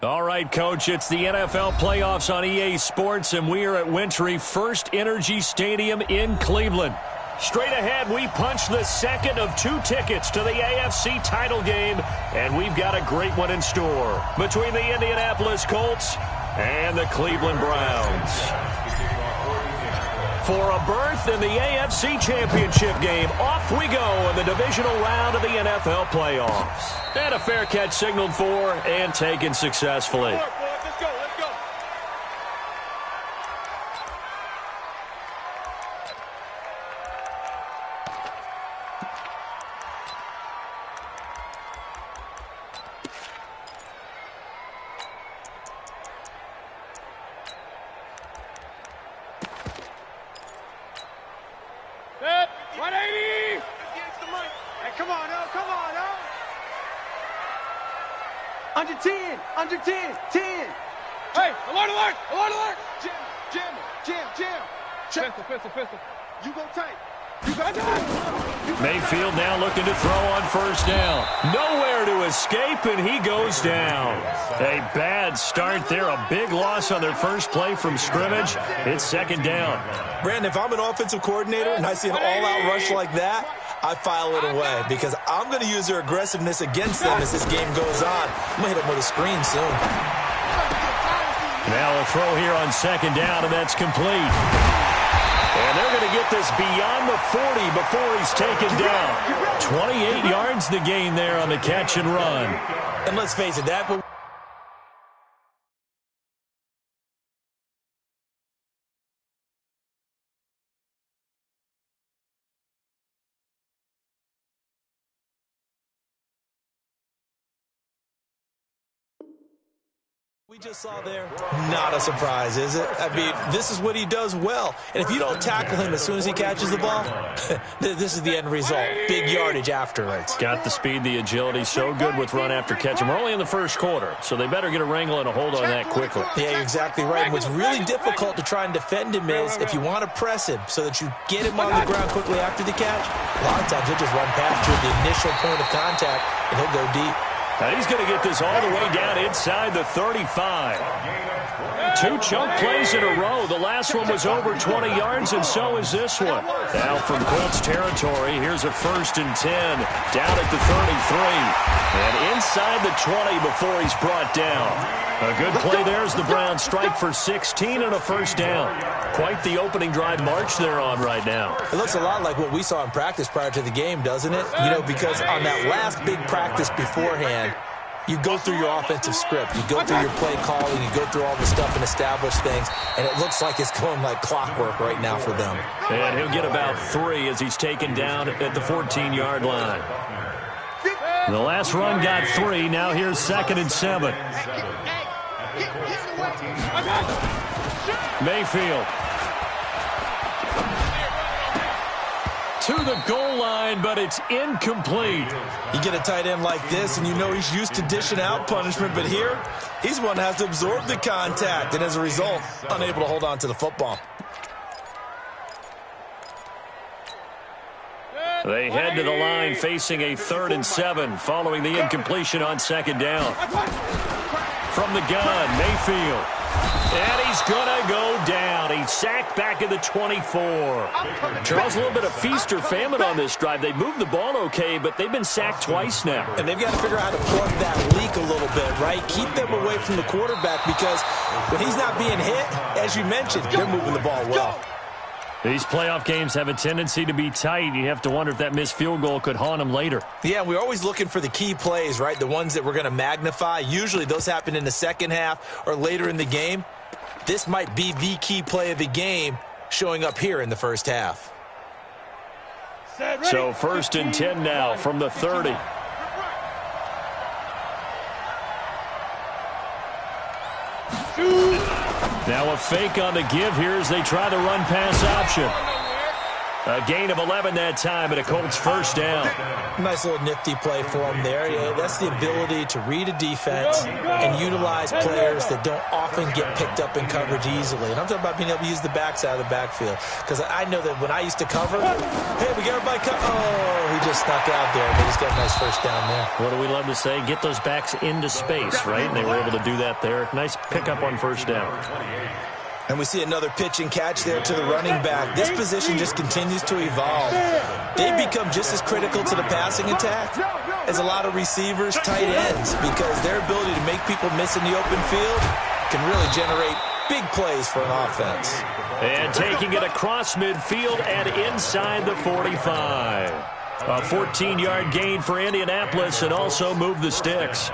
All right, Coach, it's the NFL playoffs on EA Sports, and we are at Wintry First Energy Stadium in Cleveland. Straight ahead, we punch the second of 2 tickets to the AFC title game, and we've got a great one in store between the Indianapolis Colts and the Cleveland Browns. For a berth in the AFC Championship game, off we go in the divisional round of the NFL playoffs. And a fair catch signaled for and taken successfully. Let's go. Set. 180. Hey, come on, no. Under 10, 10. Hey, alert. Jim. Pistol. You go tight. Mayfield now looking to throw on first down. Nowhere to escape, and he goes down. A bad start there. A big loss on their first play from scrimmage. It's second down. Brandon, if I'm an offensive coordinator and I see an all-out rush like that, I file it away because I'm going to use their aggressiveness against them as this game goes on. I'm going to hit them with a screen soon. Now a throw here on second down, and that's complete. And they're going to get this beyond the 40 before he's taken down. 28 yards the gain there on the catch and run. And let's face it, that we just saw there, not a surprise, is it? I mean, this is what he does well. And if you don't tackle him as soon as he catches the ball, this is the end result. Big yardage afterwards. Got the speed, the agility, so good with run after catch. And we're only in the first quarter, so they better get a wrangle and a hold on that quickly. Yeah, you're exactly right. And what's really difficult to try and defend him is if you want to press him so that you get him on the ground quickly after the catch, a lot of times he'll just run past you at the initial point of contact, and he'll go deep. Now he's going to get this all the way down inside the 35. 2 chunk plays in a row. The last one was over 20 yards, and so is this one. Now from Colts territory, here's a 1st and 10 down at the 33. And inside the 20 before he's brought down. A good play there as the Browns strike for 16 and a first down. Quite the opening drive march they're on right now. It looks a lot like what we saw in practice prior to the game, doesn't it? You know, because on that last big practice beforehand, you go through your offensive script. You go through your play calling. You go through all the stuff and establish things. And it looks like it's going like clockwork right now for them. And he'll get about 3 as he's taken down at the 14-yard line. The last run got 3. Now here's 2nd and 7. Mayfield. To the goal line, but it's incomplete. You get a tight end like this, and you know he's used to dishing out punishment, but here, he's one that has to absorb the contact, and as a result, unable to hold on to the football. They head to the line facing a 3rd and 7 following the incompletion on second down. From the gun, Mayfield. And he's going to go down. He's sacked back at the 24. Charles, a little bit of feast or famine on this drive. They moved the ball okay, but they've been sacked twice now. And they've got to figure out how to plug that leak a little bit, right? Keep them away from the quarterback because when he's not being hit, as you mentioned, they're moving the ball well. These playoff games have a tendency to be tight. You have to wonder if that missed field goal could haunt them later. Yeah, we're always looking for the key plays, right? The ones that we're going to magnify. Usually those happen in the second half or later in the game. This might be the key play of the game showing up here in the first half. So 1st and 10 now from the 30. Now a fake on the give here as they try the run-pass option. A gain of 11 that time, and a Colts first down. Nice little nifty play for him there. Yeah, that's the ability to read a defense and utilize players that don't often get picked up in coverage easily. And I'm talking about being able to use the backside of the backfield. Because I know that when I used to cover, hey, we got everybody covered. Oh, he just snuck out there, but he's got a nice first down there. What do we love to say? Get those backs into space, right? And they were able to do that there. Nice pickup on first down. And we see another pitch and catch there to the running back. This position just continues to evolve. They become just as critical to the passing attack as a lot of receivers, tight ends, because their ability to make people miss in the open field can really generate big plays for an offense. And taking it across midfield and inside the 45. A 14-yard gain for Indianapolis and also move the sticks.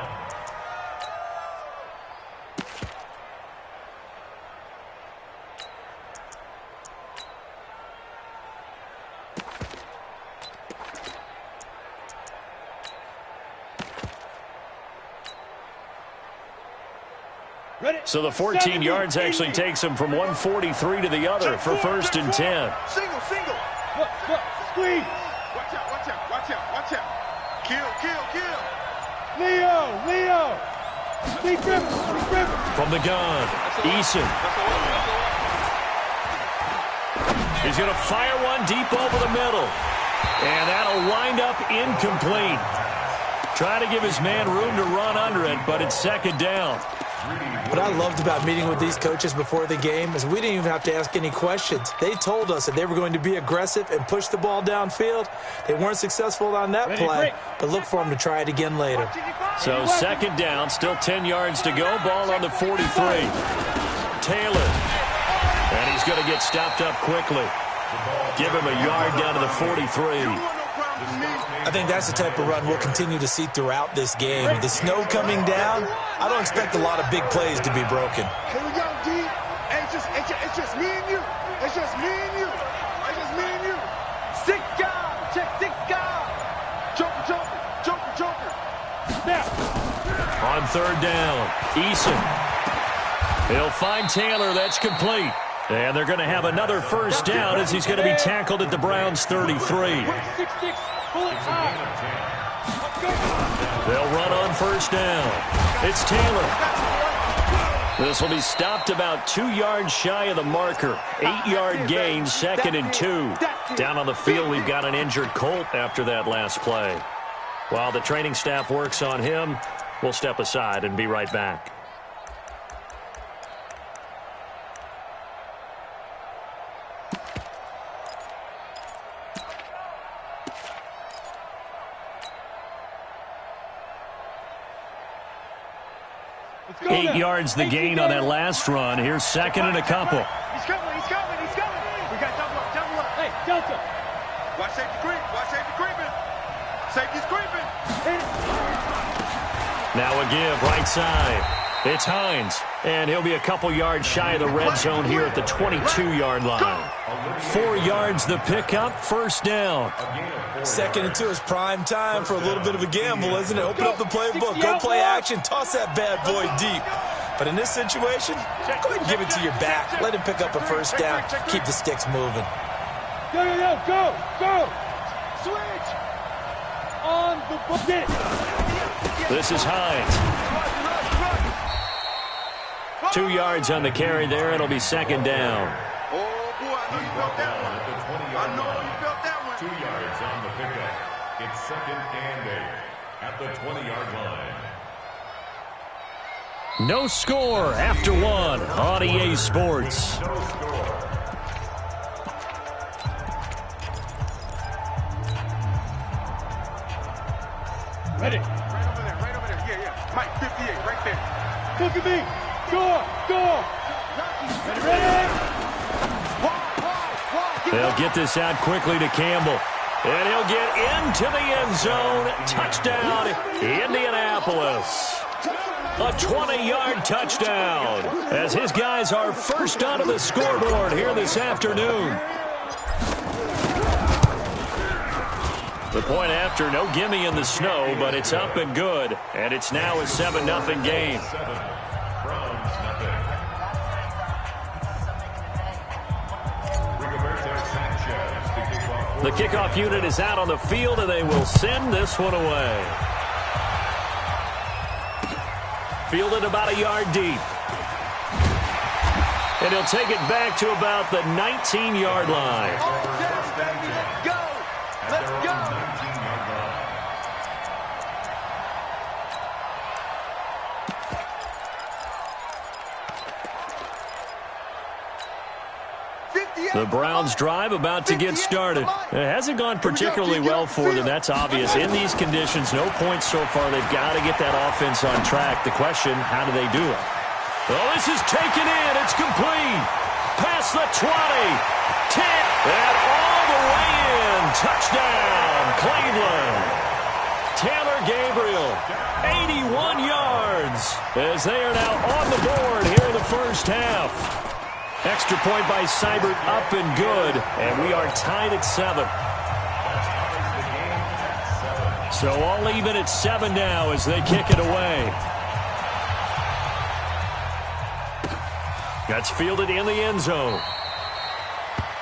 So the 14 yards actually takes him from 143 to the other for first and 10. Single. Look, squeeze. Watch out. Kill. Leo. Big grip. From the gun, Eason. He's going to fire one deep over the middle. And that'll wind up incomplete. Trying to give his man room to run under it, but it's second down. What I loved about meeting with these coaches before the game is we didn't even have to ask any questions. They told us that they were going to be aggressive and push the ball downfield. They weren't successful on that play, but look for them to try it again later. So second down, still 10 yards to go. Ball on the 43. Taylor. And he's going to get stopped up quickly. Give him a yard down to the 43. I think that's the type of run we'll continue to see throughout this game. With the snow coming down, I don't expect a lot of big plays to be broken. Here we go, D. Hey, it's just me and you. It's just me and you. 6 guys. Check 6 guys. Joker. Snap. On third down, Eason. He'll find Taylor. That's complete. And they're going to have another first down as he's going to be tackled at the Browns' 33. 6-6. Pull it high. They'll run on first down. It's Taylor. This will be stopped about 2 yards shy of the marker. 8-yard gain, second and 2. Down on the field, we've got an injured Colt after that last play. While the training staff works on him, we'll step aside and be right back. Go 8 yards the gain on that last run. Here's second and a couple. He's coming. We got double up. Hey, Delta. Watch safety creeping. Safety's creeping. Now a give, right side. It's Hines, and he'll be a couple yards shy of the red zone here at the 22-yard line. 4 yards the pickup, first down. Second and 2 is prime time for a little bit of a gamble, isn't it? Open up the playbook, go play action, toss that bad boy deep. But in this situation, go ahead and give it to your back. Let him pick up a first down. Keep the sticks moving. Go. Switch. On the bucket. This is Hines. 2 yards on the carry there. It'll be second down. Oh, boy, I know you felt that one. 2 yards on the pickup. It's second and 8 at the 20-yard line. No score after one on EA Sports. No score. Ready. Right over there. Yeah. Mike, 58, right there. Look at me. Go. Ready. They'll get this out quickly to Campbell. And he'll get into the end zone. Touchdown, Indianapolis. A 20-yard touchdown as his guys are first onto the scoreboard here this afternoon. The point after, no gimme in the snow, but it's up and good. And it's now a 7-0 game. The kickoff unit is out on the field, and they will send this one away. Fielded about a yard deep. And he'll take it back to about the 19-yard line. Go! Let's go! The Browns' drive about to get started. It hasn't gone particularly well for them. That's obvious. In these conditions, no points so far. They've got to get that offense on track. The question, how do they do it? Oh, this is taken in. It's complete. Past the 20. 10. And all the way in. Touchdown, Cleveland. Taylor Gabriel, 81 yards, as they are now on the board here in the first half. Extra point by Seibert, up and good, and we are tied at 7. So all even at 7 now as they kick it away. That's fielded in the end zone.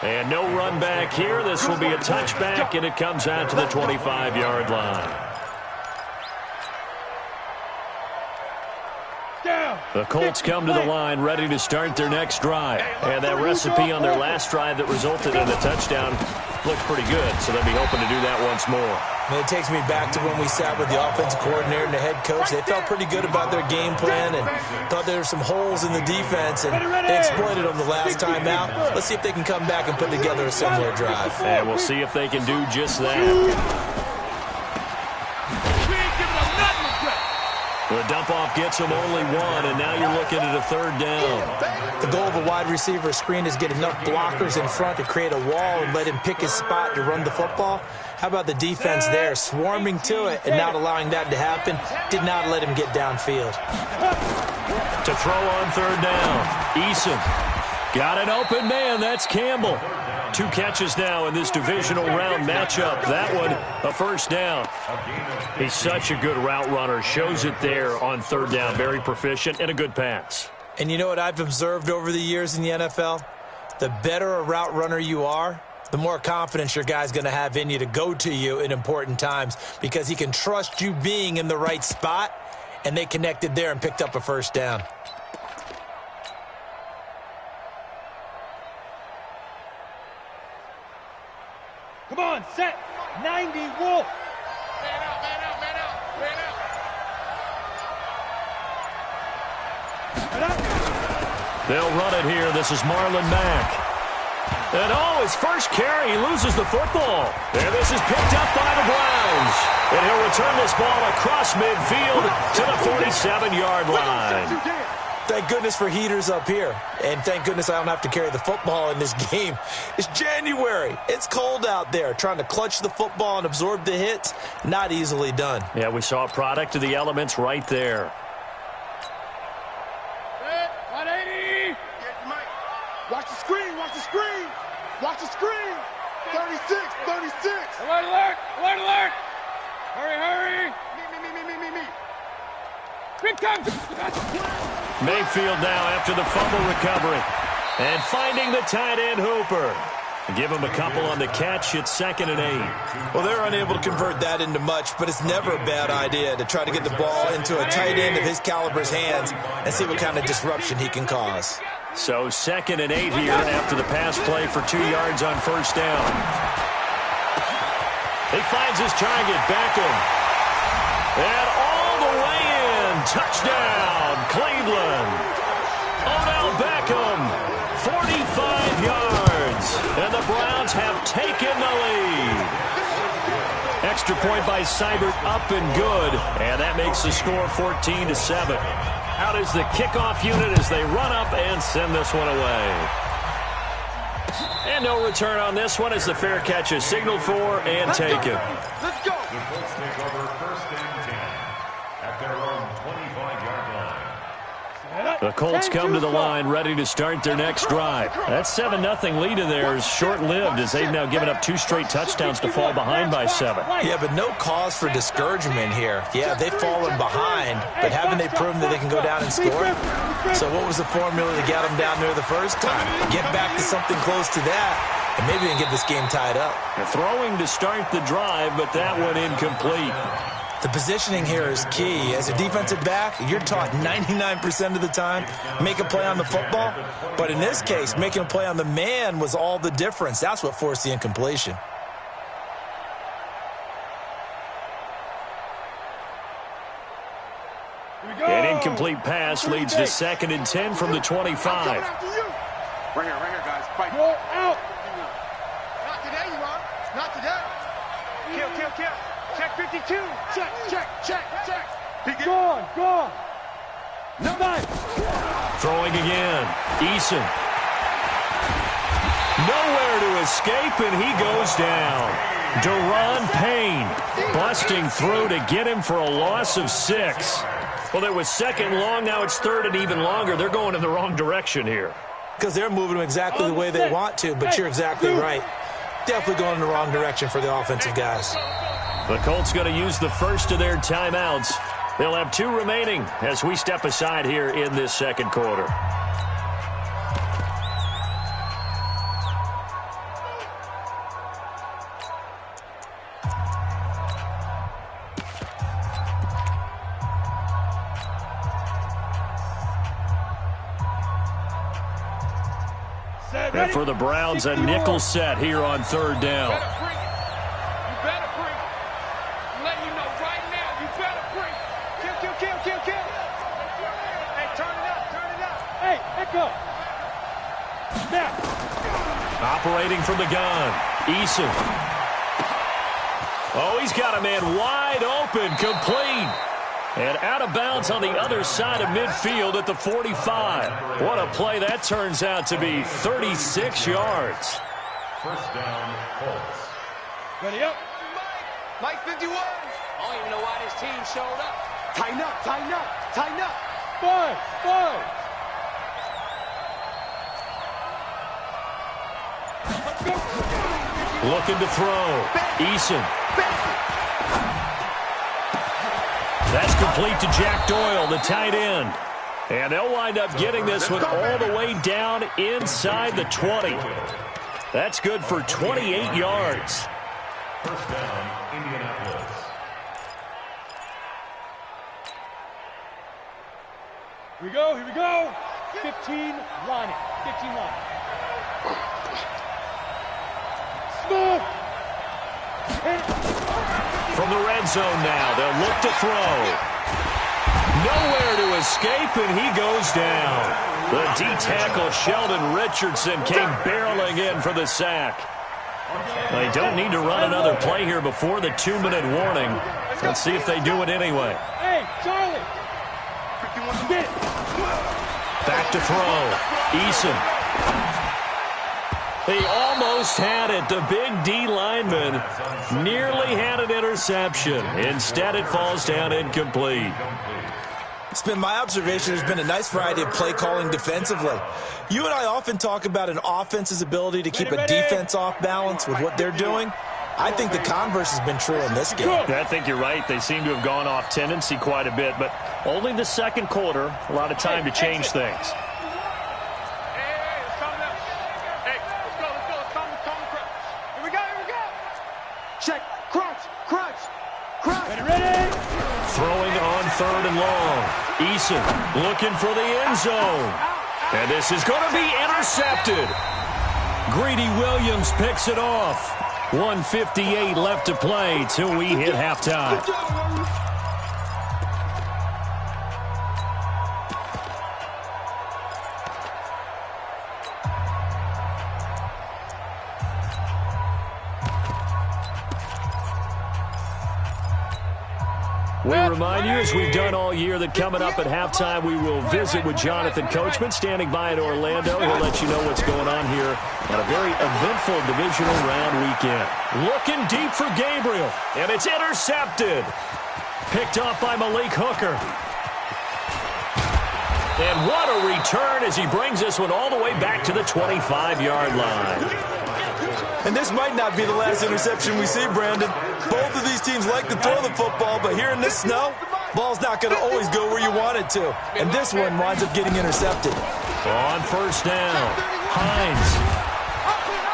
And no run back here. This will be a touchback, and it comes out to the 25-yard line. The Colts come to the line ready to start their next drive. And that recipe on their last drive that resulted in a touchdown looked pretty good, so they'll be hoping to do that once more. And it takes me back to when we sat with the offensive coordinator and the head coach. They felt pretty good about their game plan and thought there were some holes in the defense, and they exploited them the last time out. Let's see if they can come back and put together a similar drive. And we'll see if they can do just that. The dump-off gets them only one, and now you're looking at a third down. The goal of a wide receiver screen is get enough blockers in front to create a wall and let him pick his spot to run the football. How about the defense there, swarming to it and not allowing that to happen? Did not let him get downfield. To throw on third down, Eason. Got an open man, that's Campbell. 2 catches now in this divisional round matchup. That one, a first down. He's such a good route runner. Shows it there on third down. Very proficient and a good pass. And you know what I've observed over the years in the NFL? The better a route runner you are, the more confidence your guy's going to have in you to go to you in important times because he can trust you being in the right spot, and they connected there and picked up a first down. Come on, set. 90, Wolf. Man out, man out, man out, man out. They'll run it here. This is Marlon Mack. And his first carry, he loses the football. And this is picked up by the Browns. And he'll return this ball across midfield to the 47-yard line. Thank goodness for heaters up here. And thank goodness I don't have to carry the football in this game. It's January. It's cold out there. Trying to clutch the football and absorb the hits, not easily done. Yeah, we saw a product of the elements right there. 180. Watch the screen, watch the screen. Watch the screen. 36, 36. Alert, alert, alert, alert. Hurry, hurry. Me. Big time. Mayfield now after the fumble recovery. And finding the tight end Hooper. Give him a couple on the catch. It's 2nd and 8. Well, they're unable to convert that into much, but it's never a bad idea to try to get the ball into a tight end of his caliber's hands and see what kind of disruption he can cause. So 2nd and 8 here after the pass play for 2 yards on first down. He finds his target, Beckham. And all the way in. Touchdown, Cleveland. Odell Beckham, 45 yards. And the Browns have taken the lead. Extra point by Seibert, up and good. And that makes the score 14-7. Out is the kickoff unit as they run up and send this one away. And no return on this one as the fair catch is signaled for and taken. Let's go. The Colts take over 1st and 10 at their own 25-yard line. The Colts come to the line ready to start their next drive. That 7-0 lead of theirs short-lived as they've now given up 2 straight touchdowns to fall behind by 7. Yeah, but no cause for discouragement here. Yeah, they've fallen behind, but haven't they proven that they can go down and score? So what was the formula to get them down there the first time? Get back to something close to that, and maybe they can get this game tied up. Throwing to start the drive, but that one incomplete. The positioning here is key. As a defensive back, you're taught 99% of the time, make a play on the football. But in this case, making a play on the man was all the difference. That's what forced the incompletion. An incomplete pass leads to 2nd and 10 from the 25. Right here, guys. Fight. Go out. Not today, you are. Not today. Kill. Check 52. Check. Gone. No. Throwing again. Eason. Nowhere to escape, and he goes down. Deron Payne busting through to get him for a loss of 6. Well, it was 2nd long. Now it's 3rd and even longer. They're going in the wrong direction here. Because they're moving them exactly the way they want to, but you're exactly right. Definitely going in the wrong direction for the offensive guys. The Colts going to use the first of their timeouts. They'll have 2 remaining as we step aside here in this 2nd quarter. And for the Browns, a nickel set here on 3rd down. You better bring. I'm letting you know right now, you better bring. Kill. Hey, turn it up. Hey, echo. Snap. Operating from the gun. Eason. Oh, he's got a man wide open, complete. And out of bounds on the other side of midfield at the 45. What a play that turns out to be, 36 yards. First down, Colts. Ready up. Mike 51. I don't even know why this team showed up. Tighten up. 5. Looking to throw. Eason. That's complete to Jack Doyle, the tight end. And they'll wind up getting this one all the way down inside the 20. That's good for 28 yards. First down, Indianapolis. Here we go. 15 line. Smooth. From the red zone now, they'll look to throw. Nowhere to escape, and he goes down. The D-tackle Sheldon Richardson came barreling in for the sack. They don't need to run another play here before the 2-minute warning. Let's see if they do it anyway. Hey, Charlie. Back to throw. Eason. He almost had it. The big D lineman nearly had an interception. Instead, it falls down incomplete. It's been my observation there's been a nice variety of play calling defensively. You and I often talk about an offense's ability to keep a defense off balance with what they're doing. I think the converse has been true in this game. I think you're right. They seem to have gone off tendency quite a bit, but only the 2nd quarter, a lot of time to change things. Check. Crunch. Ready. Throwing on 3rd and long. Eason looking for the end zone. And this is going to be intercepted. Greedy Williams picks it off. 1:58 left to play till we hit halftime. We remind you, as we've done all year, that coming up at halftime, we will visit with Jonathan Coachman, standing by in Orlando. He'll let you know what's going on here on a very eventful divisional round weekend. Looking deep for Gabriel, and it's intercepted. Picked off by Malik Hooker. And what a return as he brings this one all the way back to the 25-yard line. And this might not be the last interception we see, Brandon. Both of these teams like to throw the football, but here in this snow, ball's not going to always go where you want it to. And this one winds up getting intercepted. On 1st down, Hines.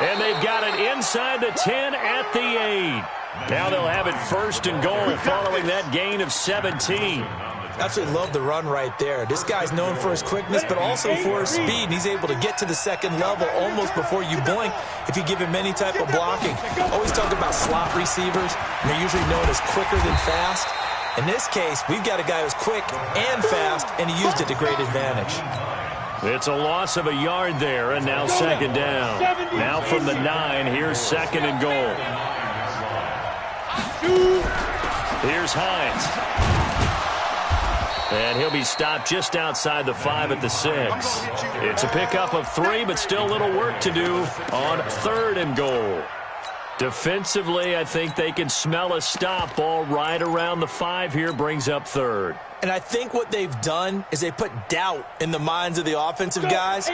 And they've got it inside the 10 at the 8. Now they'll have it 1st and goal following that gain of 17. Absolutely love the run right there. This guy's known for his quickness, but also for his speed. And he's able to get to the second level almost before you blink if you give him any type of blocking. Always talk about slot receivers, and they're usually known as quicker than fast. In this case, we've got a guy who's quick and fast, and he used it to great advantage. It's a loss of a yard there, and now 2nd down. Now from the 9, here's 2nd and goal. Here's Hines. And he'll be stopped just outside the 5 at the 6. It's a pickup of 3, but still a little work to do on 3rd and goal. Defensively, I think they can smell a stop. Ball right around the 5 here, brings up 3rd. And I think what they've done is they put doubt in the minds of the offensive guys.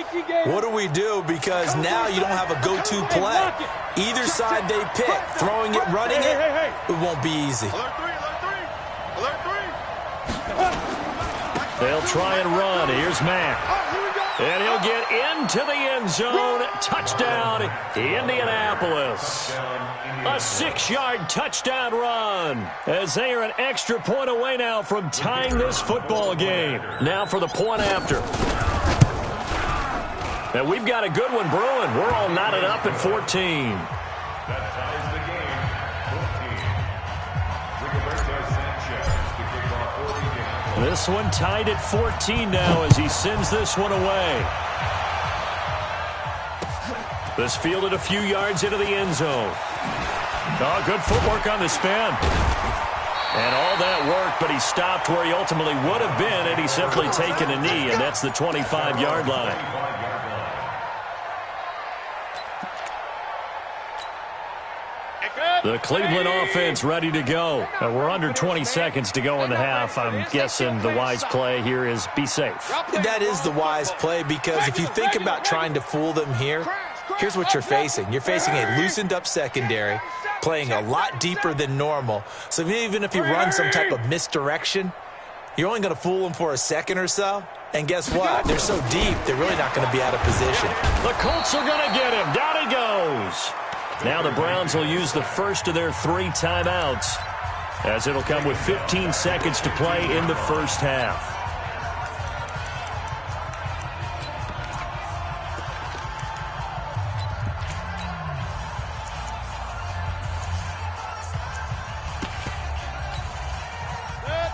What do we do? Because now you don't have a go-to play. Either side they pick, throwing it, running it, it won't be easy. They'll try and run. Here's Mack. And he'll get into the end zone. Touchdown, Indianapolis. A 6-yard touchdown run as they are an extra point away now from tying this football game. Now for the point after. And we've got a good one brewing. We're all knotted up at 14. That ties the game. 14. This one tied at 14 now as he sends this one away. This fielded a few yards into the end zone. Oh, good footwork on the spin. And all that work, but he stopped where he ultimately would have been had he simply taken a knee, and that's the 25-yard line. The Cleveland offense ready to go. We're under 20 seconds to go in the half. I'm guessing the wise play here is be safe. That is the wise play, because if you think about trying to fool them here, here's what you're facing. You're facing a loosened up secondary, playing a lot deeper than normal. So even if you run some type of misdirection, you're only going to fool them for a second or so. And guess what? They're so deep, they're really not going to be out of position. The Colts are going to get him. Down he goes. Now the Browns will use the first of their 3 timeouts, as it'll come with 15 seconds to play in the first half.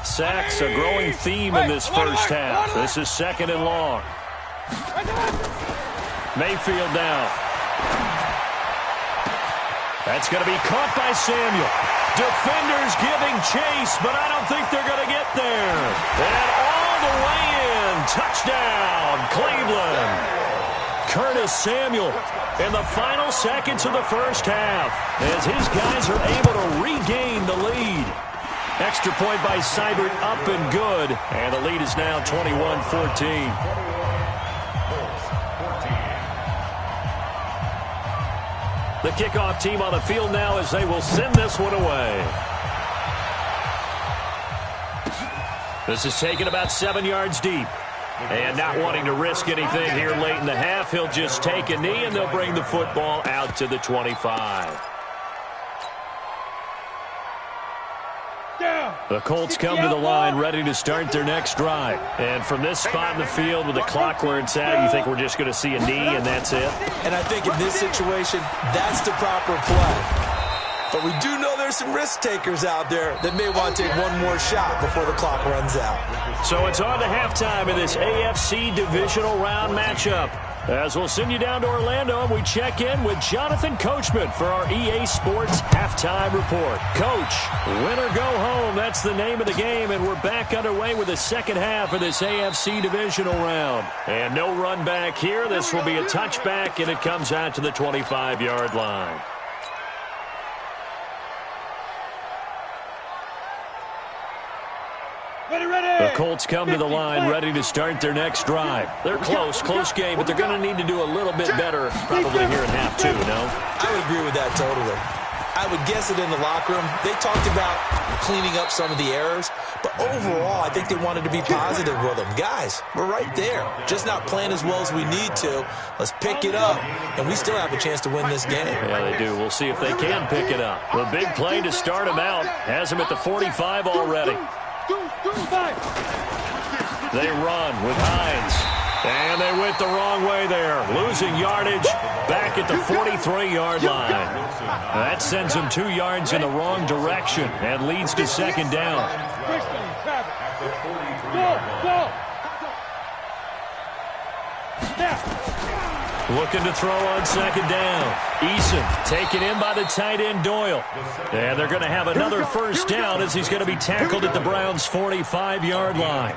Sacks, a growing theme in this first half. This is 2nd and long. Mayfield now. That's going to be caught by Samuel. Defenders giving chase, but I don't think they're going to get there. And all the way in. Touchdown, Cleveland. Curtis Samuel in the final seconds of the first half as his guys are able to regain the lead. Extra point by Seibert, up and good. And the lead is now 21-14. The kickoff team on the field now as they will send this one away. This is taken about 7 yards deep. And not wanting to risk anything here late in the half, he'll just take a knee and they'll bring the football out to the 25. The Colts come to the line ready to start their next drive. And from this spot in the field with the clock where it's at, you think we're just going to see a knee and that's it? And I think in this situation, that's the proper play. But we do know there's some risk takers out there that may want to take one more shot before the clock runs out. So it's on to halftime in this AFC divisional round matchup. As we'll send you down to Orlando, and we check in with Jonathan Coachman for our EA Sports Halftime Report. Coach, win or go home, that's the name of the game, and we're back underway with the second half of this AFC divisional round. And no run back here. This will be a touchback, and it comes out to the 25-yard line. The Colts come to the line ready to start their next drive. They're close game, but they're going to need to do a little bit better probably here in half 2, no? I would agree with that totally. I would guess it in the locker room. They talked about cleaning up some of the errors, but overall, I think they wanted to be positive with them. Guys, we're right there. Just not playing as well as we need to. Let's pick it up, and we still have a chance to win this game. Yeah, they do. We'll see if they can pick it up. The big play to start him out has him at the 45 already. They run with Hines. And they went the wrong way there. Losing yardage back at the 43-yard line. That sends them 2 yards in the wrong direction and leads to second down. Looking to throw on second down. Eason taken in by the tight end Doyle. And they're going to have another first down as he's going to be tackled at the Browns' 45-yard line.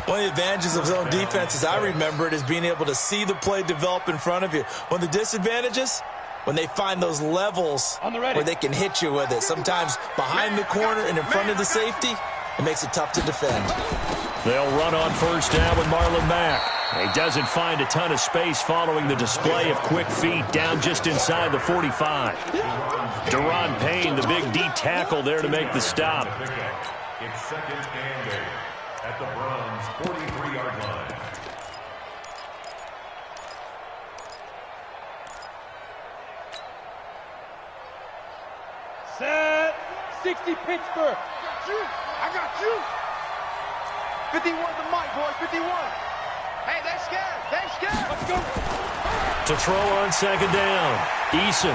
One of the advantages of zone defense, as I remember it, is being able to see the play develop in front of you. One of the disadvantages, when they find those levels where they can hit you with it. Sometimes behind the corner and in front of the safety, it makes it tough to defend. They'll run on first down with Marlon Mack. He doesn't find a ton of space following the display of quick feet down just inside the 45. Deron Payne, the big D tackle there to make the stop. It's second and 8 at the Browns' 43-yard line. Set. 60 Pittsburgh. I got you. 51 the mic, boys. 51. Hey, they're scared. They're scared. Let's go. To throw on second down. Eason.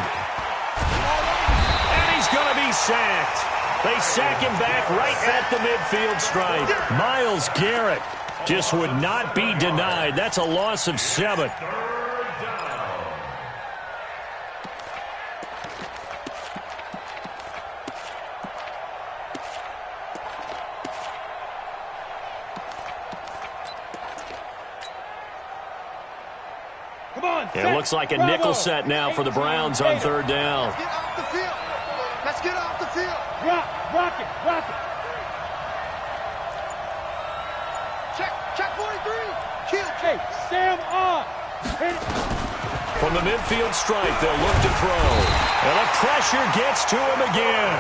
And he's going to be sacked. They sack him back right at the midfield stripe. Myles Garrett just would not be denied. That's a loss of 7. Come on. It looks like a nickel set now for the Browns on third down. Get off the field. Let's get off the field. Rock it. Check 43. Kill. Hey, Sam on. Hit it. From the midfield stripe, they'll look to throw. And the pressure gets to him again.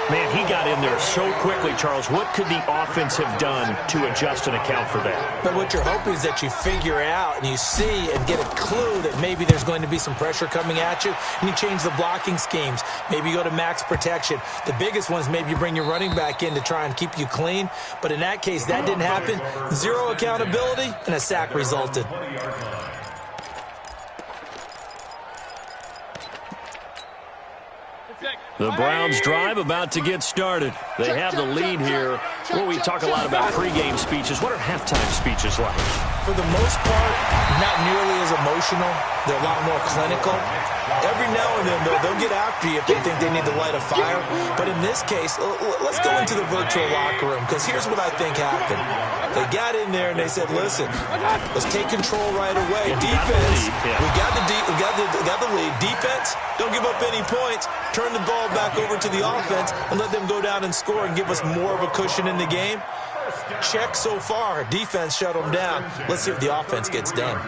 Man, he got in there so quickly, Charles. What could the offense have done to adjust and account for that? But what you're hoping is that you figure out and you see and get a clue that maybe there's going to be some pressure coming at you, and you change the blocking schemes. Maybe you go to max protection. The biggest one is maybe you bring your running back in to try and keep you clean. But in that case, that didn't happen. 0 accountability, and a sack resulted. The Browns drive about to get started. They have the lead here. Well, we talk a lot about pregame speeches. What are halftime speeches like? For the most part, not nearly as emotional. They're a lot more clinical. Every now and then, though, they'll get after you if they think they need to light a fire. But in this case, let's go into the virtual locker room, because here's what I think happened. They got in there and they said, listen, let's take control right away. Defense, we got the lead. Defense, don't give up any points. Turn the ball back over to the offense and let them go down and score and give us more of a cushion in the game. Check so far. Defense shut them down. Let's see if the offense gets done.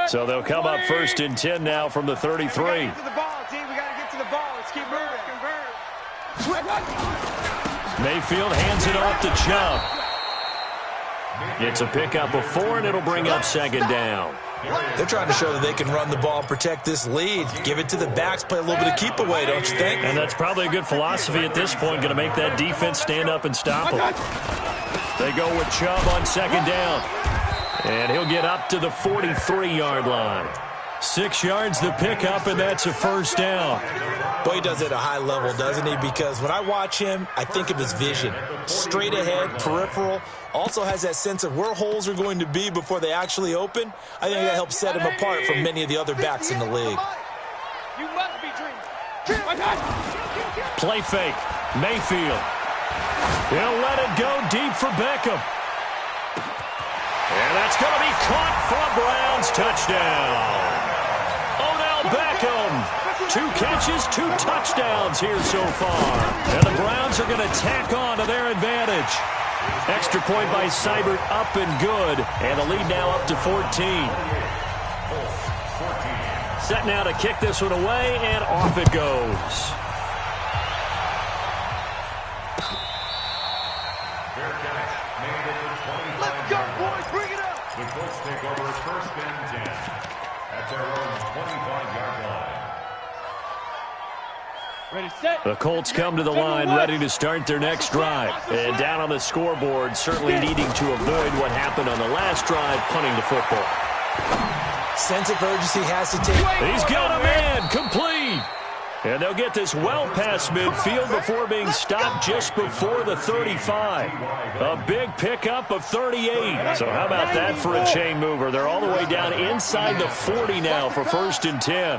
So they'll come up first and 10 now from the 33. Get to the ball, team. We got to get to the ball. Let's keep moving. Mayfield hands it off to Chubb. It's a pickup of 4, and it'll bring up second down. They're trying to show that they can run the ball and protect this lead. Give it to the backs, play a little bit of keep away, don't you think? And that's probably a good philosophy at this point, going to make that defense stand up and stop them. They go with Chubb on second down. And he'll get up to the 43-yard line. 6 yards the pickup, and that's a first down. Boy, he does it at a high level, doesn't he? Because when I watch him, I think of his vision. Straight ahead, peripheral. Also has that sense of where holes are going to be before they actually open. I think that helps set him apart from many of the other backs in the league. You must be dreaming. Play fake. Mayfield. He'll let it go deep for Beckham. And that's going to be caught for a Browns touchdown. Odell Odell Beckham. 2 catches, 2 touchdowns here so far. And the Browns are going to tack on to their advantage. Extra point by Seibert, up and good. And the lead now up to 14. Set now to kick this one away, and off it goes. Let's go, boys. Bring it up. The Colts take over first and 10 at their own 25-yard line. Ready, set. The Colts come to the line ready to start their next drive. And down on the scoreboard, certainly needing to avoid what happened on the last drive, punting the football. Sense of urgency has to take. He's got a man, complete. And they'll get this well past midfield before being stopped just before the 35. A big pickup of 38. So how about that for a chain mover? They're all the way down inside the 40 now for first and 10.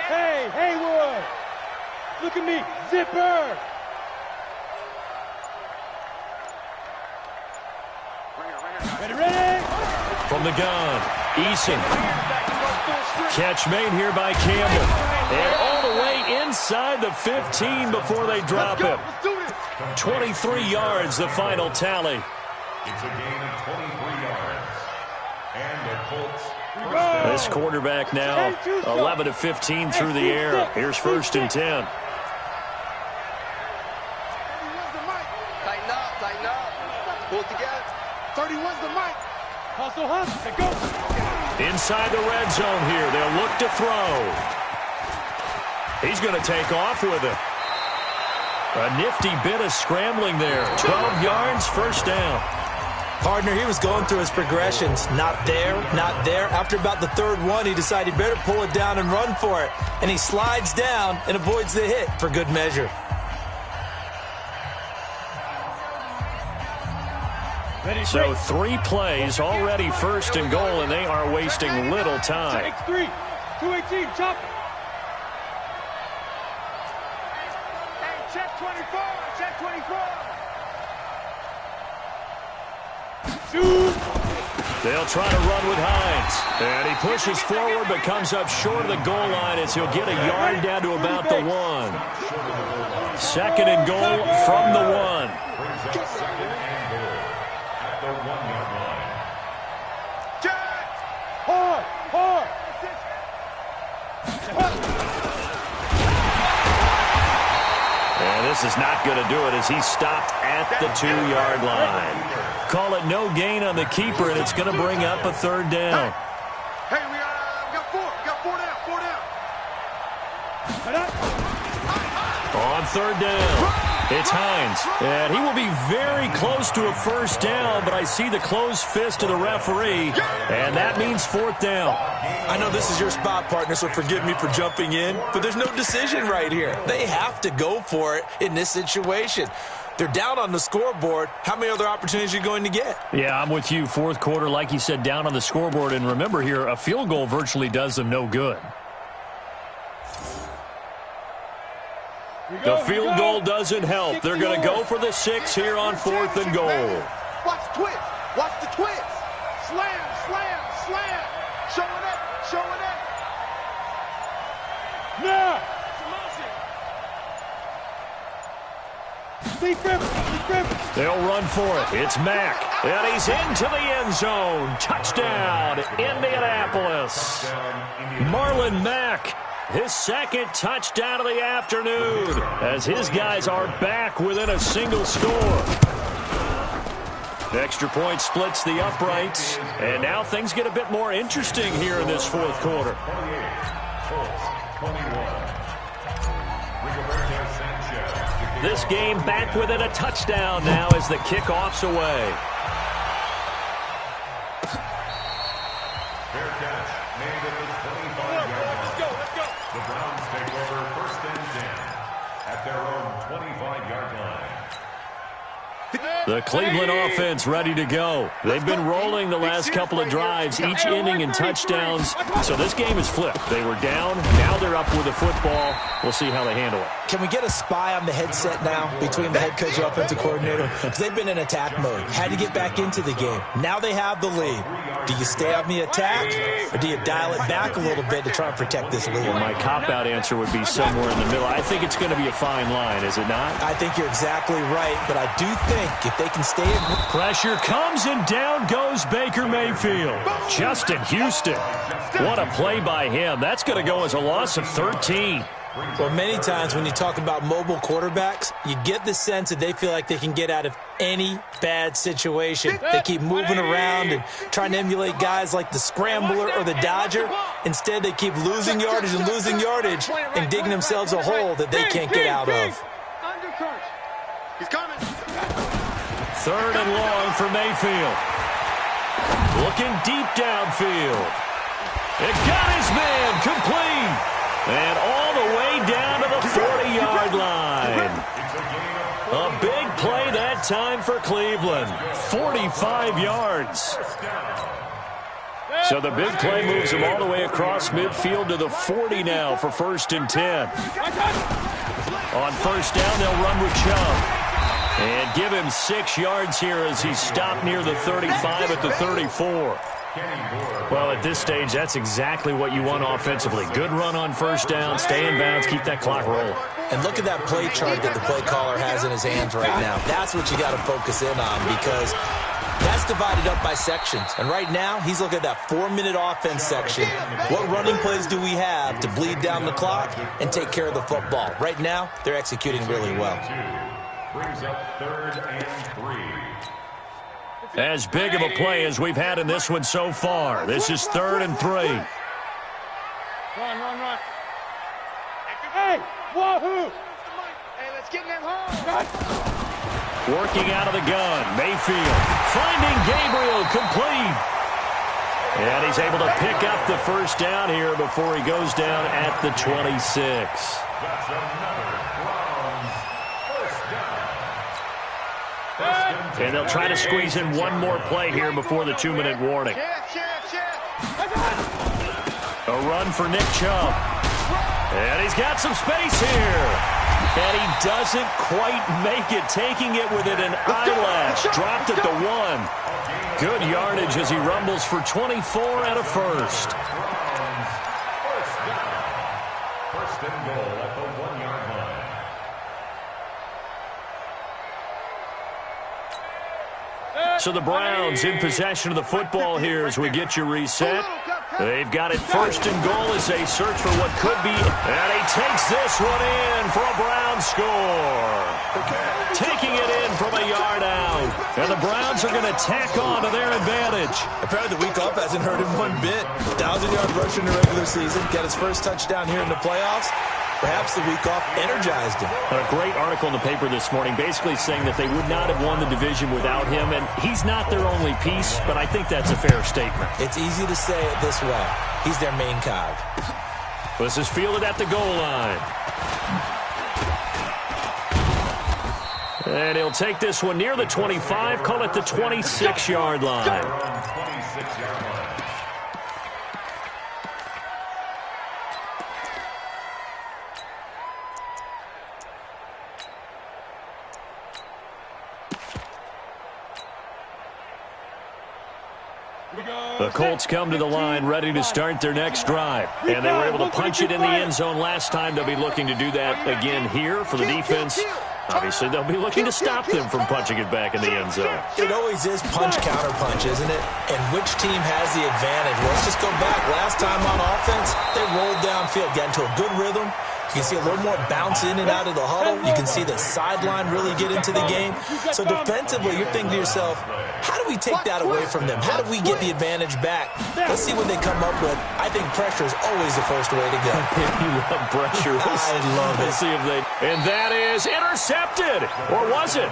Hey, Haywood. Look at me. Zipper. Ready. From the gun, Eason. Catch made here by Campbell. And all the way inside the 15 before they drop him. 23 yards, the final tally. It's a gain of 23 yards. And the Colts. This quarterback now 11 of 15 through the air. Here's first and 10. Tighten up. Pull it together. 31's the mic. Hustle. And go. Inside the red zone here. They'll look to throw. He's going to take off with it. A nifty bit of scrambling there. 12 yards, first down. Partner, he was going through his progressions. Not there, not there. After about the third one, he decided he better pull it down and run for it. And he slides down and avoids the hit for good measure. So 3 plays, already first and goal, and they are wasting little time. Take 3. 218, chop. Hey, check 24. Check 24. They'll try to run with Hines. And he pushes forward but comes up short of the goal line as he'll get a yard down to about the 1. Second and goal from the 1. Second and goal at the 1-yard line. Hard. And this is not going to do it as he's stopped at the 2-yard line. Call it no gain on the keeper, and it's going to bring up a third down. Hey, we got 4. We got 4 down. 4 down. On third down, it's Hines. And he will be very close to a first down, but I see the closed fist of the referee, and that means fourth down. I know this is your spot, partner, so forgive me for jumping in, but there's no decision right here. They have to go for it in this situation. They're down on the scoreboard. How many other opportunities are you going to get? Yeah, I'm with you. Fourth quarter, like you said, down on the scoreboard. And remember here, a field goal virtually does them no good. The field goal doesn't help. They're going to go for the 6 here on fourth and goal. Watch the twist. Watch the twist. Slam. Showing up. Now. They'll run for it. It's Mack. And he's into the end zone. Touchdown, Indianapolis. Marlon Mack, his second touchdown of the afternoon, as his guys are back within a single score. Extra point splits the uprights, and now things get a bit more interesting here in this fourth quarter. 21. This game back within a touchdown now as the kickoff's away. Fair catch made at the 25-yard line. Let's go. The Browns take over first and 10 at their own 25-yard line. The Cleveland offense ready to go. They've been rolling the last couple of drives, each inning in touchdowns. So this game is flipped. They were down. Now they're up with the football. We'll see how they handle it. Can we get a spy on the headset now between the head coach and offensive coordinator? Because they've been in attack mode. Had to get back into the game. Now they have the lead. Do you stay on the attack, or do you dial it back a little bit to try and protect this lead? Well, my cop-out answer would be somewhere in the middle. I think it's going to be a fine line, is it not? I think you're exactly right, but I do think if they can stay in... Pressure comes, and down goes Baker Mayfield. Justin Houston. What a play by him. That's going to go as a loss of 13. Well, many times when you talk about mobile quarterbacks, you get the sense that they feel like they can get out of any bad situation. They keep moving around and trying to emulate guys like the Scrambler or the Dodger. Instead, they keep losing yardage and digging themselves a hole that they can't get out of. He's coming. 3rd and long for Mayfield. Looking deep downfield. It got his man complete. And all the way down to the 40-yard line. A big play that time for Cleveland. 45 yards. So the big play moves them all the way across midfield to the 40 now for 1st and 10. On 1st down, they'll run with Chubb. And give him 6 yards here as he's stopped near the 35 at the 34. Well, at this stage, that's exactly what you want offensively. Good run on 1st down, stay in bounds, keep that clock rolling. And look at that play chart that the play caller has in his hands right now. That's what you got to focus in on, because that's divided up by sections. And right now, he's looking at that 4-minute offense section. What running plays do we have to bleed down the clock and take care of the football? Right now, they're executing really well. Brings up 3rd and 3. As big of a play as we've had in this one so far. This is 3rd and 3. Run. Hey, wahoo! Hey, let's get in that hole. Working out of the gun. Mayfield finding Gabriel complete. And he's able to pick up the 1st down here before he goes down at the 26. That's another Browns 1st down. And they'll try to squeeze in one more play here before the 2-minute warning. A run for Nick Chubb. And he's got some space here. And he doesn't quite make it, taking it within an eyelash. Dropped at the 1. Good yardage as he rumbles for 24 and a 1st. 1st and goal at the 1-yard line. So the Browns in possession of the football here as we get you reset. They've got it 1st and goal as they search for what could be. And he takes this one in for a Brown score. Taking it in from a yard out. And the Browns are going to tack on to their advantage. Apparently the week off hasn't hurt him one bit. 1,000-yard rusher in the regular season. Got his 1st touchdown here in the playoffs. Perhaps the week off energized him. A great article in the paper this morning basically saying that they would not have won the division without him, and he's not their only piece, but I think that's a fair statement. It's easy to say it this way. He's their main cog. This is fielded at the goal line. And he'll take this one near the 25, call it the 26-yard line. 26-yard line. The Colts come to the line ready to start their next drive. And they were able to punch it in the end zone last time. They'll be looking to do that again here for the defense. Obviously, they'll be looking to stop them from punching it back in the end zone. It always is punch-counter-punch, isn't it? And which team has the advantage? Let's just go back. Last time on offense, they rolled downfield, got into a good rhythm. You can see a little more bounce in and out of the huddle. You can see the sideline really get into the game. So defensively, you're thinking to yourself, how do we take that away from them? How do we get the advantage back? Let's see what they come up with. I think pressure is always the first way to go. You love pressure. I love it. Let's see if they... And that is intercepted. Or was it?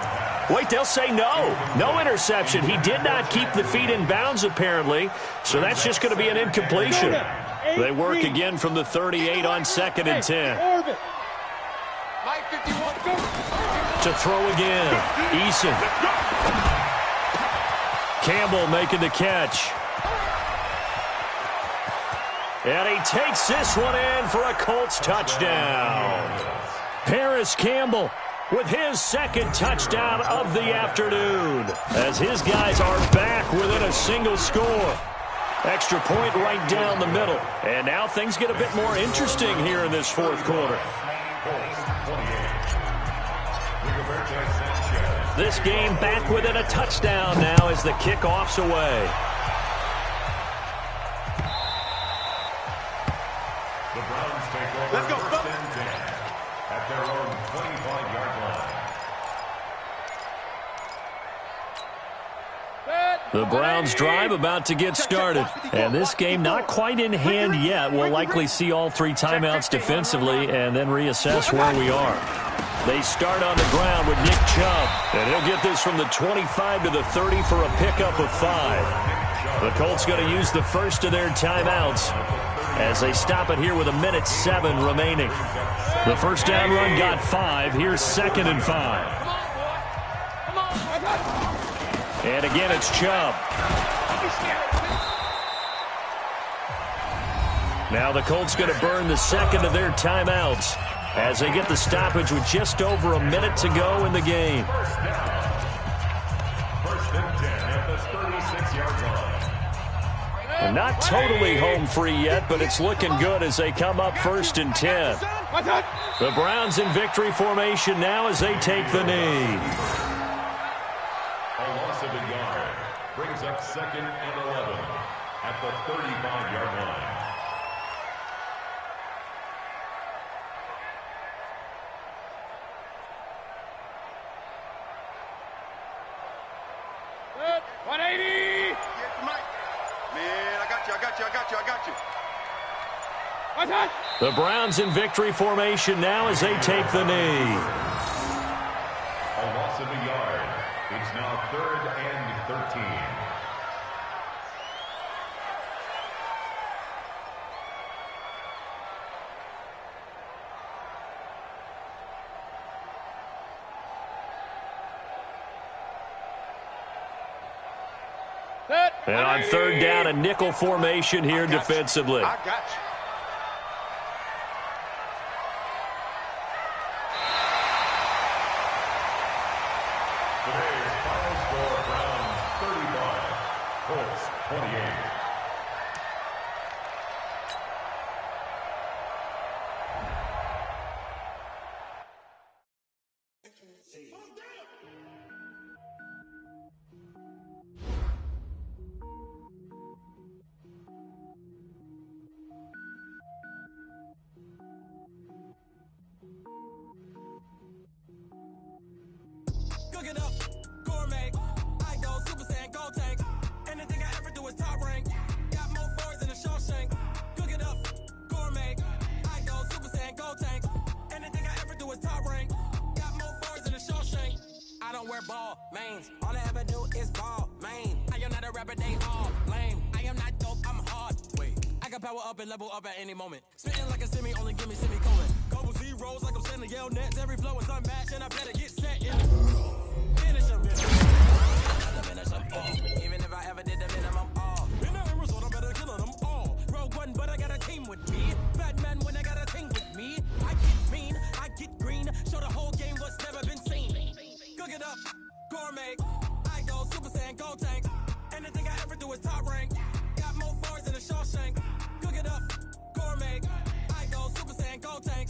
Wait, they'll say no. No interception. He did not keep the feet in bounds, apparently. So that's just going to be an incompletion. They work again from the 38 on 2nd and 10. to throw again. Eason. Campbell making the catch. And he takes this one in for a Colts touchdown. Paris Campbell with his second touchdown of the afternoon, as his guys are back within a single score. Extra point right down the middle. And now things get a bit more interesting here in this fourth quarter. This game back within a touchdown now as the kickoff's away. The Browns take over. Let's go. First and 10 at their own 25-yard line. The Browns drive about to get started. And this game not quite in hand yet. We'll likely see all three timeouts defensively and then reassess where we are. They start on the ground with Nick Chubb. And he'll get this from the 25 to the 30 for a pickup of 5. The Colts going to use the first of their timeouts as they stop it here with 1:07 remaining. The first down run got 5. Here's 2nd and 5. And again, it's Chubb. Now the Colts going to burn the second of their timeouts as they get the stoppage with just over a minute to go in the game. First and 10 at the 36-yard line. They're not totally home free yet, but it's looking good as they come up 1st and 10. The Browns in victory formation now as they take the knee. A loss of a yard brings up 2nd and 11 at the 35-yard line. The Browns in victory formation now as they take the knee. A loss of a yard. It's now 3rd and 13. And on 3rd down, a nickel formation here defensively. I got you. Today's final score, Browns 35, Colts 28. Cook it up, gourmet. I go Super Saiyan, go tank. Anything I ever do is top rank. Got more boys than a Shawshank. Cook it up, gourmet. I go Super Saiyan, go tank. Anything I ever do is top rank. Got more boys than a Shawshank. I don't wear ball mains. All I ever do is ball main. I am not a rapper, they all lame. I am not dope, I'm hard. Wait, I can power up and level up at any moment. Spitting like a semi, only give me semicolon. Couple zeros like I'm sending yell nets. Every flow is unmatched and I better get set in the finish them. Even if I ever did the minimum all. In the result, I'm better killing them all. Rogue One, but I got a team with me. Batman when I got a team with me. I get mean, I get green. Show the whole game what's never been seen. Cook it up, gourmet. I go Super Saiyan, go tank. Anything I ever do is top rank. Got more bars than a Shawshank. Cook it up, gourmet. I go Super Saiyan, go tank.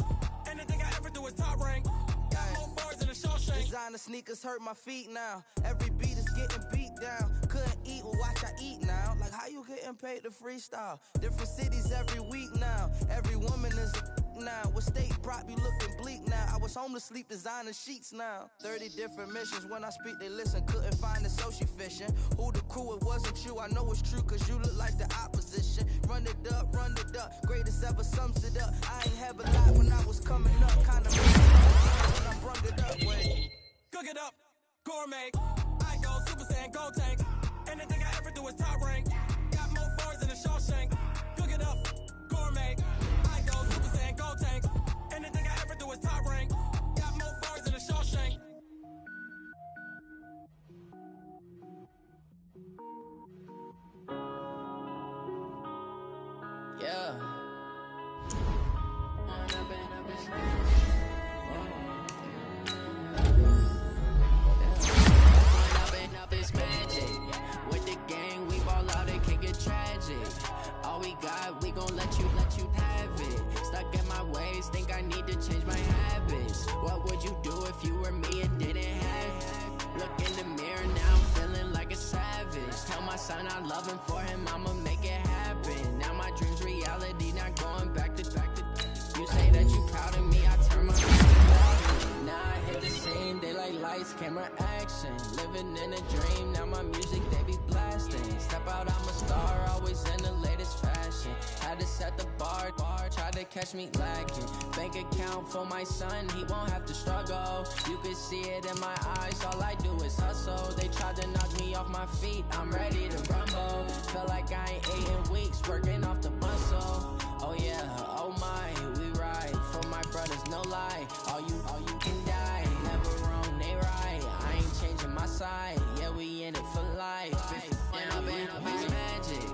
Anything I ever do is top rank. Got more bars than a Shawshank. Designer sneakers hurt my feet now. Every beat is getting beat down. Couldn't eat, well watch I eat now. Like how you getting paid to freestyle? Different cities every week now. Every woman is a now. What state prop you looking bleak now? I was home to sleep designing sheets now. 30 different missions. When I speak they listen. Couldn't find it so she fishing. Who the crew? It wasn't you. I know it's true cause you look like the opposition. Run it up, greatest ever sums it up. I ain't have a lot when I was coming up. Kinda made it up when I brung it up. Wait. Cook it up, gourmet. I go Super Saiyan, go tank. Anything I ever do is top rank. Got more bars than a Shawshank. Cook it up, gourmet. I go Super Saiyan, go tank. Anything I ever do is top rank. Got more bars than a Shawshank. Yeah. This magic. With the gang, we ball out, it can get tragic. All we got, we gon' let you have it. Stuck in my ways, think I need to change my habits. What would you do if you were me and didn't have it? Look in the mirror, now I'm feeling like a savage. Tell my son I love him, for him I'ma make it happen. Now my dream's reality, not going back to. You say that you proud of me, I turn my back. Now I hit the scene, they like lights, camera, action. Living in a dream, now my music they be blasting. Step out, I'm a star, always in the latest fashion. Had to set the bar, try to catch me lacking. Bank account for my son, he won't have to struggle. You can see it in my eyes, all I do is hustle. They tried to knock me off my feet, I'm ready to rumble. Feel like I ain't ate in weeks, working off the muscle. Oh yeah, oh my, we ride for my brothers, no lie. All you can die, never wrong, they right. I ain't changing my side, yeah, we in it for life. It's magic.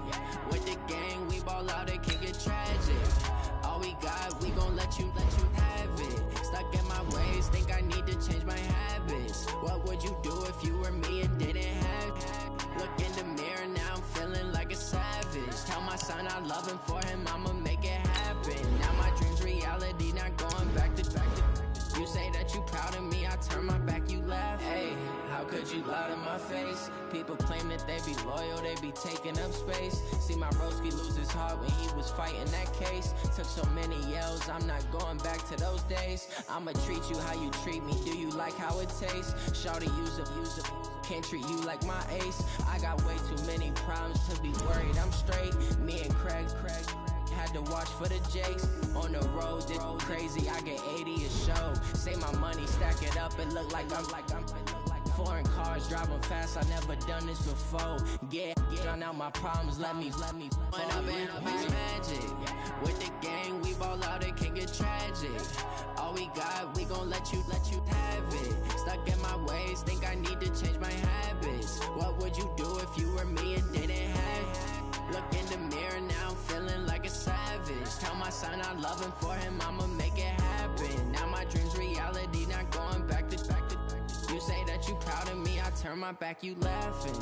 With the gang, we ball out, it can get tragic. All we got, we gon' let you have it. Stuck in my ways, think I need to change my habits. What would you do if you were me and didn't have it? Look in the mirror, now I'm feeling like a savage. Tell my son I love him, for him I'ma make it happen. Now my dream's reality, not going back to. You say that you proud of me, I turn my back, you laugh. Hey, how could you lie to my face? People claim that they be loyal, they be taking up space. See my broski lose his heart when he was fighting that case. Took so many yells, I'm not going back to those days. I'ma treat you how you treat me, do you like how it tastes? Shawty, use a can't treat you like my ace. I got way too many problems to be worried, I'm straight. Me and Craig had to watch for the Jakes. On the road, did crazy, I get 80 a show. Say my money, stack it up, it look like I'm foreign cars, driving fast, I never done this before. Get on out my problems, let me When up in it's magic. With the gang, we ball out, it can get tragic. All we got, we gon' let you have it. Stuck in my ways, think I need to change my habits. What would you do if you were me and didn't have it? Look in the mirror, now I'm feeling like a savage. Tell my son I love him, for him I'ma make it happen. Now my dream's reality, not going back to. You say that you proud of me, I turn my back, you laughing.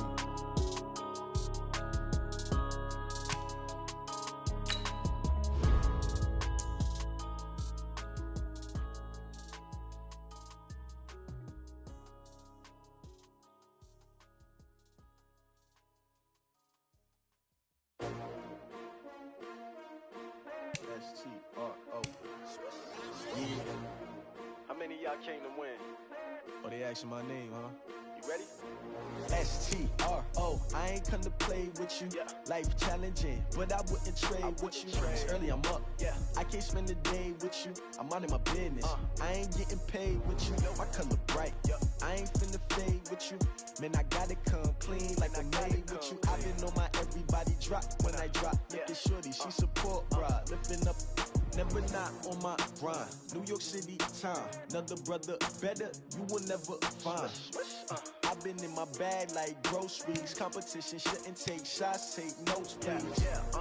S-T-R-O. Yeah. How many of y'all came to win? Oh, they asking my name, huh? You ready? S-T-R-O. I ain't come to play with you. Yeah. Life challenging, but I wouldn't trade with you. It's early, I'm up. Yeah. I can't spend the day with you. I'm minding my business. I ain't getting paid with you. My color bright. Yeah. I ain't finna fade with you. Man, I gotta come clean like I'm made with you. I've been on my everybody drop when I drop. Look at shorty, she support, bruh. Lifting up. Never not on my grind. New York City time. Another brother better, you will never find. I've been in my bag like groceries. Competition shouldn't take shots, take notes, please.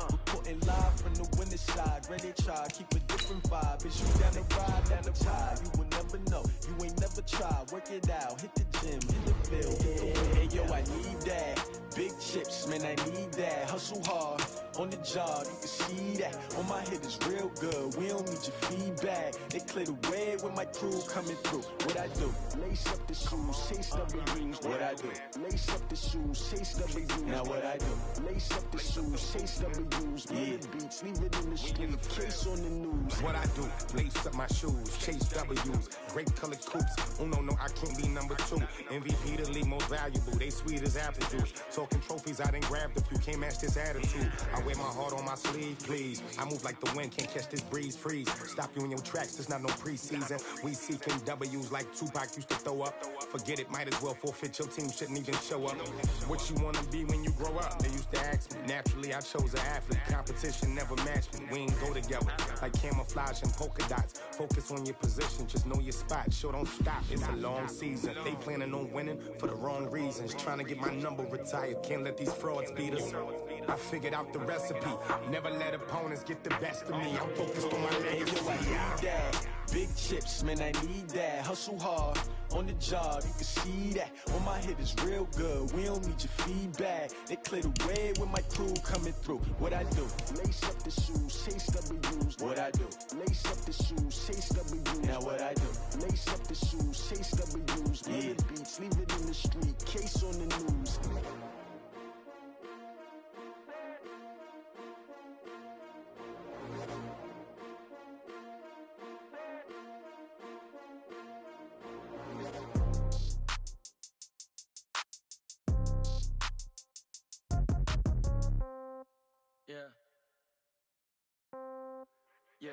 Reporting live from the winner's side. Ready to try, keep a different vibe. Is you down the ride, down the tide? You will never know, you ain't never tried. Work it out, hit the gym, hit the field, hit the win. Hey yo, I need that. Big chips, man, I need that. Hustle hard, on the job, you can see that. On my hit is real good, we don't need your feedback. They clear the way when my crew coming through. What I do? Lace up the shoes, chase double rings. What I do? Lace up the shoes, chase double U's. Now what I do? Lace up the shoes, chase double U's. Yeah, beats, leave it in the street, case on the news. What I do? Lace up my shoes, chase W's. Great colored coops. Oh no, I can't be number 2. MVP the league most valuable. They sweet as apple juice. Talking trophies, I done grabbed a few. Can't match this attitude. I wear my heart on my sleeve, please. I move like the wind, can't catch this breeze. Freeze. Stop you in your tracks, there's not no preseason. We seeking W's like Tupac used to throw up. Forget it, might as well forfeit. Your team shouldn't even show up. What you wanna be when you grow up? They used to ask me. Naturally, I chose an athlete. Competition never matched me. We ain't go together like camouflage and polka dots. Focus on your position, just know your spot. Sure, don't stop. It's a long season. They planning on winning for the wrong reasons. Trying to get my number retired. Can't let these frauds beat us. I figured out the recipe. Never let opponents get the best of me. I'm focused on my legacy. I need that. Big chips, man, I need that. Hustle hard on the job, you can see that. On my hit is real good. We don't need your feedback. They clear the way with my crew coming through. What I do? Lace up the shoes, chase W's. What I do? Lace up the shoes, chase W's. Now what I do? Lace up the shoes, chase W's. Yeah. The beats, leave it in the street. Case on the news. Yeah. Yeah.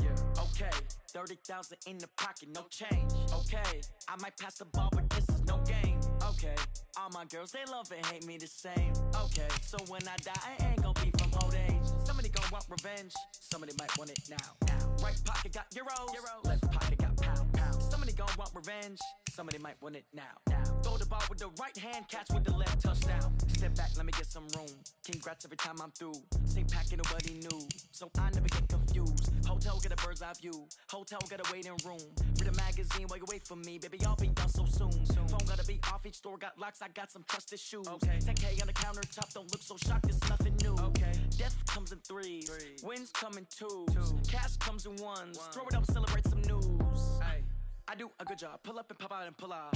Yeah. Okay. 30,000 in the pocket, no change. Okay. I might pass the ball, but this is no game. Okay. All my girls, they love and hate me the same. Okay. So when I die, I ain't gonna be from old age. Somebody gon' want revenge. Somebody might want it now. Right pocket got euros. Left pocket got pound. Somebody gon' want revenge. Somebody might want it now. Throw the ball with the right hand, catch with the left, touchdown. Step back, let me get some room. Congrats every time I'm through. Same packet, nobody knew, so I never get confused. Hotel get a bird's eye view. Hotel get a waiting room. Read a magazine while you wait for me, baby. I'll be done so soon. Phone gotta be off. Each store got locks. I got some trusted shoes. Okay. 10K on the countertop. Don't look so shocked. It's nothing new. Okay. Death comes in threes. Wins come in twos. Cash comes in ones. Throw it up, celebrate some news. Ay. I do a good job. Pull up and pop out and pull out.